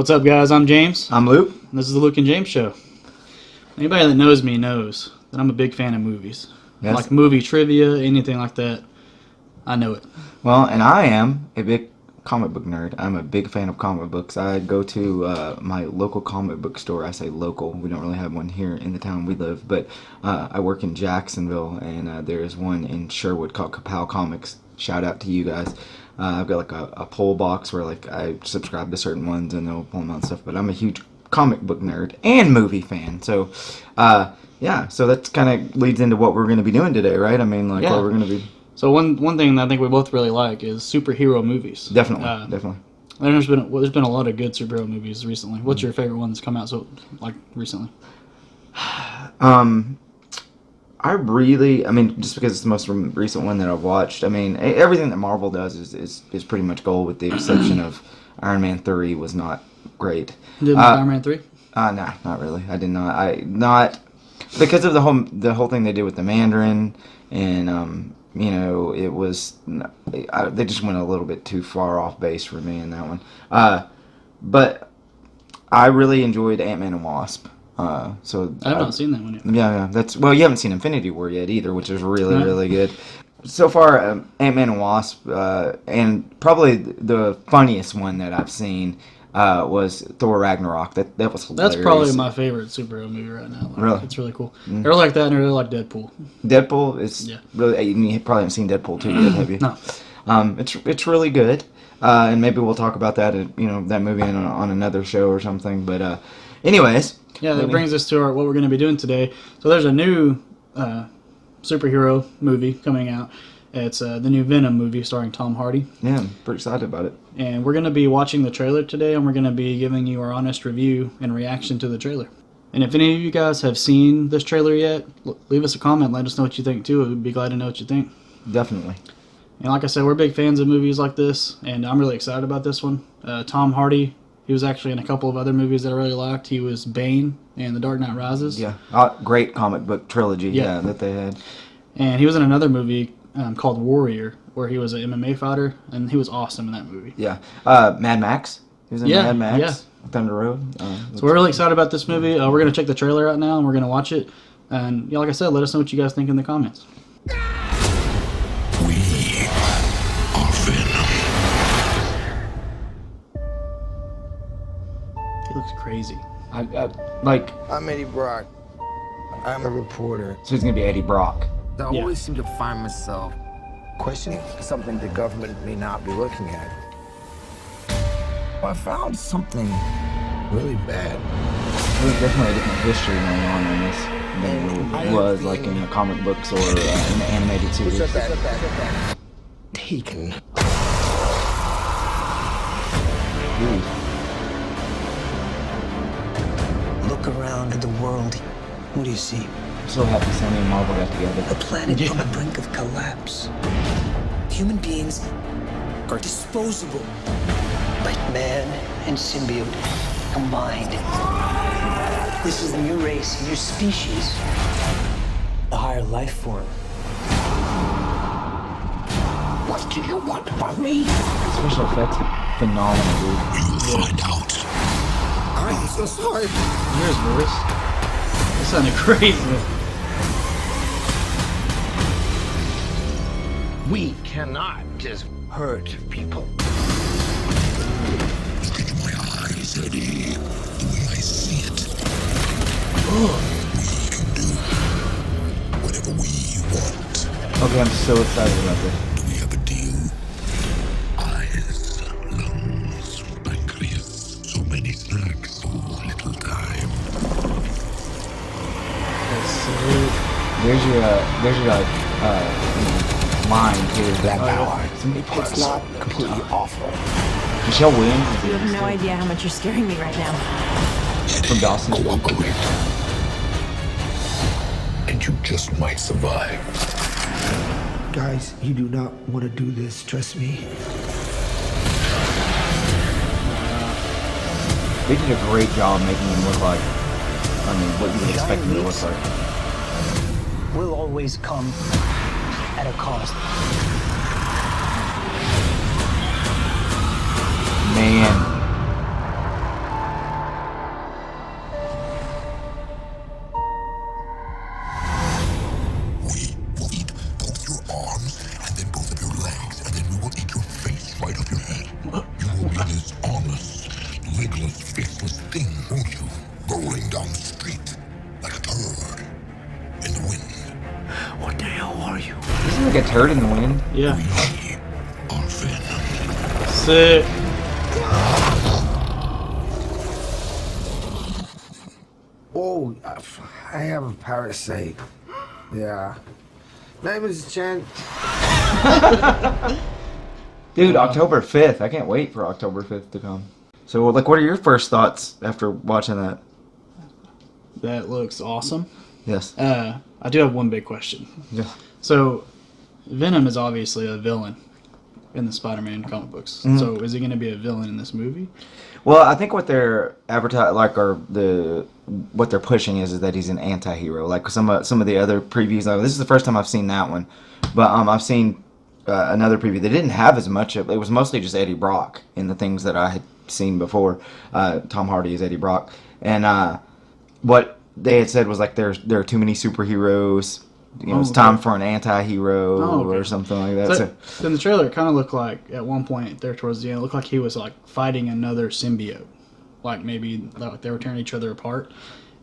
What's up, guys? I'm James. I'm Luke. And this is the Luke and James Show. Anybody that knows me knows that I'm a big fan of movies. Yes. Like movie trivia, anything like that. I know it. Well, and I am a big comic book nerd. I'm a big fan of comic books. I go to my local comic book store. I say local. We don't really have one here in the town we live, but I work in Jacksonville, and there is one in Sherwood called Kapow Comics. Shout out to you guys. I've got like a poll box where like I subscribe to certain ones and they'll pull them out and stuff. But I'm a huge comic book nerd and movie fan. So, yeah. So that kind of leads into what we're going to be doing today, right? I mean, like what we're going to be. So one thing that I think we both really like is superhero movies. Definitely, definitely. There's been a lot of good superhero movies recently. What's your favorite one that's come out recently? Just because it's the most recent one that I've watched. I mean, everything that Marvel does is pretty much gold, with the exception of Iron Man 3 was not great. You didn't like Iron Man 3? Nah, not really. I did not. Not because of the whole thing they did with the Mandarin, and it was they just went a little bit too far off base for me in that one. But I really enjoyed Ant-Man and Wasp. So I have not seen that one yet. Yeah. You haven't seen Infinity War yet either, which is really good. So far, Ant-Man and Wasp, and probably the funniest one that I've seen was Thor Ragnarok. That was hilarious. That's probably my favorite superhero movie right now. Really? It's really cool. I really like that, and I really like Deadpool. Deadpool is really. You probably haven't seen Deadpool 2 yet, have you? No. It's really good, and maybe we'll talk about that. That movie on another show or something. But anyways. Yeah, that brings us to what we're going to be doing today. So there's a new superhero movie coming out. It's the new Venom movie starring Tom Hardy. Yeah, I'm pretty excited about it. And we're going to be watching the trailer today, and we're going to be giving you our honest review and reaction to the trailer. And if any of you guys have seen this trailer yet, leave us a comment. Let us know what you think, too. We'd be glad to know what you think. Definitely. And like I said, we're big fans of movies like this, and I'm really excited about this one. Tom Hardy, he was actually in a couple of other movies that I really liked. He was Bane in The Dark Knight Rises. Yeah, great comic book trilogy that they had. And he was in another movie called Warrior, where he was an MMA fighter, and he was awesome in that movie. Yeah. Mad Max. He was in Mad Max. Yeah. Thunder Road. So we're really excited about this movie. We're going to check the trailer out now, and we're going to watch it. And like I said, let us know what you guys think in the comments. We are Venom. He looks crazy. I'm Eddie Brock. I'm a reporter. So he's going to be Eddie Brock. I always seem to find myself questioning something the government may not be looking at. I found something really bad. There's definitely a different history going on in this than it was like in the comic books or in the animated series. Taken. Look around at the world. What do you see? I'm so happy Sony and Marvel got together. A planet on the brink of collapse. Human beings are disposable. But man and symbiote combined. This is a new race, a new species. A higher life form. What do you want from me? Special effects are phenomenal, dude. You'll find out. I'm so sorry. Hear his voice. That sounded crazy. We cannot just hurt people. Look into my eyes, Eddie. The way I see it. We can do whatever we want. Okay, I'm so excited about this. Do we have a deal? Eyes, lungs, pancreas. So many snacks, so little time. There's your line too. That power. It's not completely awful. Michelle Williams is You have no idea how much you're scaring me right now. from Dawson's Creek. Cooperate. And you just might survive. Guys, you do not want to do this, trust me. They did a great job making him look like, what you would expect him to look like. Will always come at a cost. Man. like a turd in the wind. Yeah. Or Venom. Sick. Oh, I have a parasite. Yeah. Name is Chen. Dude, October 5th. I can't wait for October 5th to come. So, like, what are your first thoughts after watching that? That looks awesome. Yes. I do have one big question. Yeah. So, Venom is obviously a villain in the Spider-Man comic books. Mm-hmm. So, is he going to be a villain in this movie? Well, I think what they're what they're pushing is that he's an anti-hero. Like some of the other previews. This is the first time I've seen that one, but I've seen another preview. They didn't have as much. It was mostly just Eddie Brock in the things that I had seen before. Tom Hardy is Eddie Brock, and what they had said was like there are too many superheroes. It's time for an anti-hero or something like that. So in the trailer, it kind of looked like at one point there towards the end, it looked like he was like fighting another symbiote. Like maybe like they were tearing each other apart,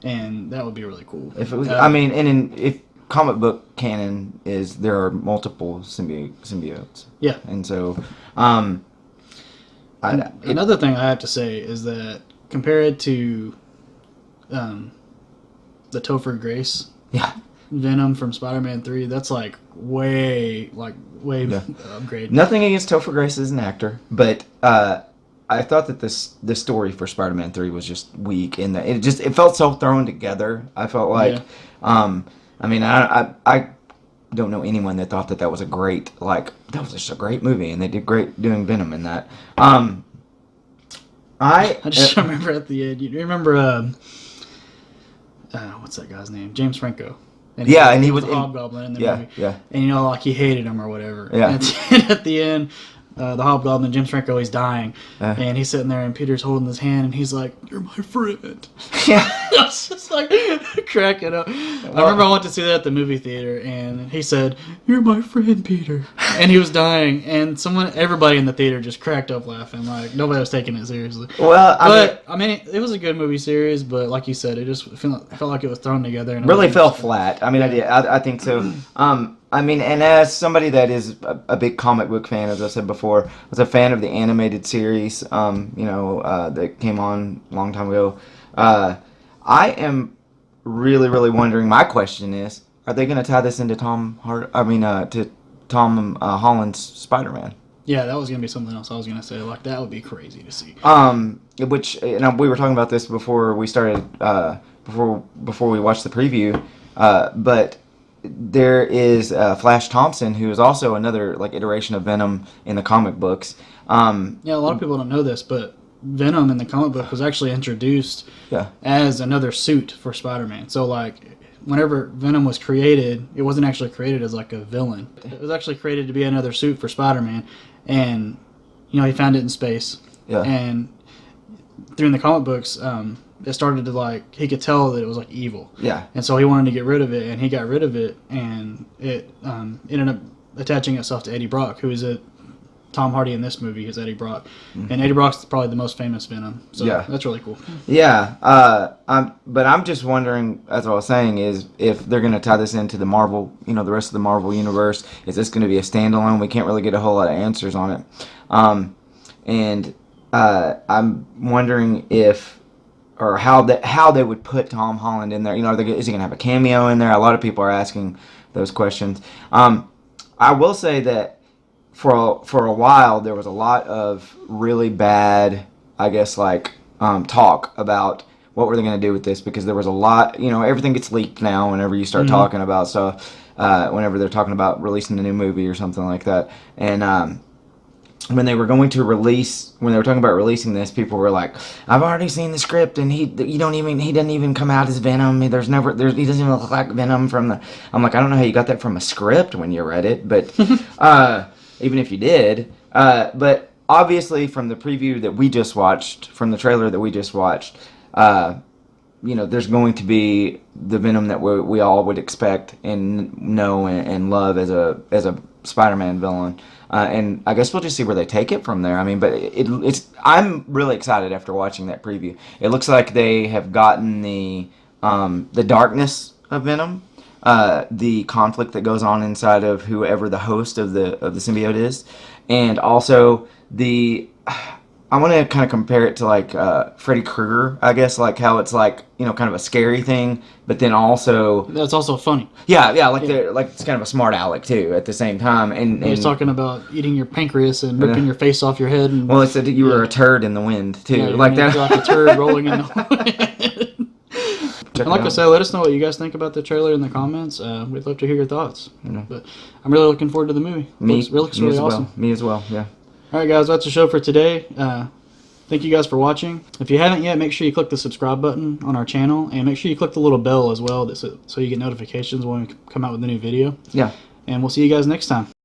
and that would be really cool. if it was, if comic book canon is there are multiple symbiotes. Yeah. And so, another thing I have to say is that compared to the Topher Grace yeah. Venom from Spider-Man 3, that's like way upgrade. Nothing against Topher Grace as an actor, but I thought that the story for Spider-Man 3 was just weak in that it felt so thrown together. I felt like, I don't know anyone that thought that was a great that was just a great movie, and they did great doing Venom in that. I just remember at the end. You remember what's that guy's name? James Franco. And he was in Hobgoblin in the movie. Yeah. And like he hated him or whatever. Yeah. And at the end, the Hobgoblin, James Franco, he's dying, and he's sitting there, and Peter's holding his hand, and he's like, "You're my friend." Yeah. I was just like cracking up. I remember I went to see that at the movie theater, and he said, "You're my friend, Peter," and he was dying, and everybody in the theater just cracked up laughing, like nobody was taking it seriously. Well, I mean, it was a good movie series, but like you said, it just felt like it was thrown together. And really fell flat. I mean, I think so. And as somebody that is a big comic book fan, as I said before, was a fan of the animated series, that came on a long time ago. I am really, really wondering. My question is, are they going to tie this into to Tom Holland's Spider-Man? Yeah, that was going to be something else I was going to say. Like, that would be crazy to see. Which we were talking about this before we started, before we watched the preview, but there is Flash Thompson, who is also another iteration of Venom in the comic books. Yeah, a lot of people don't know this, but Venom in the comic book was actually introduced as another suit for Spider-Man. So, whenever Venom was created, it wasn't actually created as a villain. It was actually created to be another suit for Spider-Man, and he found it in space. Yeah. And through the comic books, it started to he could tell that it was evil. Yeah. And so he wanted to get rid of it, and he got rid of it, and it ended up attaching itself to Eddie Brock, who is Tom Hardy in this movie is Eddie Brock. Mm-hmm. And Eddie Brock's probably the most famous Venom. So that's really cool. Yeah. But I'm just wondering, as I was saying, is if they're going to tie this into the Marvel, the rest of the Marvel universe, is this going to be a standalone? We can't really get a whole lot of answers on it. And I'm wondering how they would put Tom Holland in there. Is he going to have a cameo in there? A lot of people are asking those questions. I will say that for a while there was a lot of really bad, I guess, talk about what were they going to do with this, because there was a lot, everything gets leaked now whenever you start talking about stuff, whenever they're talking about releasing a new movie or something like that. And when they were talking about releasing this, people were like, "I've already seen the script, and he doesn't even come out as Venom. He doesn't even look like Venom from the." I'm like, I don't know how you got that from a script when you read it, but even if you did, but obviously from the preview that we just watched, from the trailer that we just watched, there's going to be the Venom that we all would expect and know and love as a Spider-Man villain. And I guess we'll just see where they take it from there. I mean, but I'm really excited after watching that preview. It looks like they have gotten the darkness of Venom the conflict that goes on inside of whoever the host of the symbiote is, and also I want to kind of compare it to like Freddy Krueger, I guess, like how it's like, you know, kind of a scary thing, but then also That's also funny. like they're like it's kind of a smart aleck too at the same time. And He's talking about eating your pancreas and ripping your face off your head. And well, it said that you were a turd in the wind too, yeah, like that. Like a turd rolling in the wind. And like I said, let us know what you guys think about the trailer in the comments. We'd love to hear your thoughts. But I'm really looking forward to the movie. It looks really awesome. Me as well. Yeah. All right, guys, that's the show for today. Thank you guys for watching. If you haven't yet, make sure you click the subscribe button on our channel, and make sure you click the little bell as well, so you get notifications when we come out with a new video. Yeah. And we'll see you guys next time.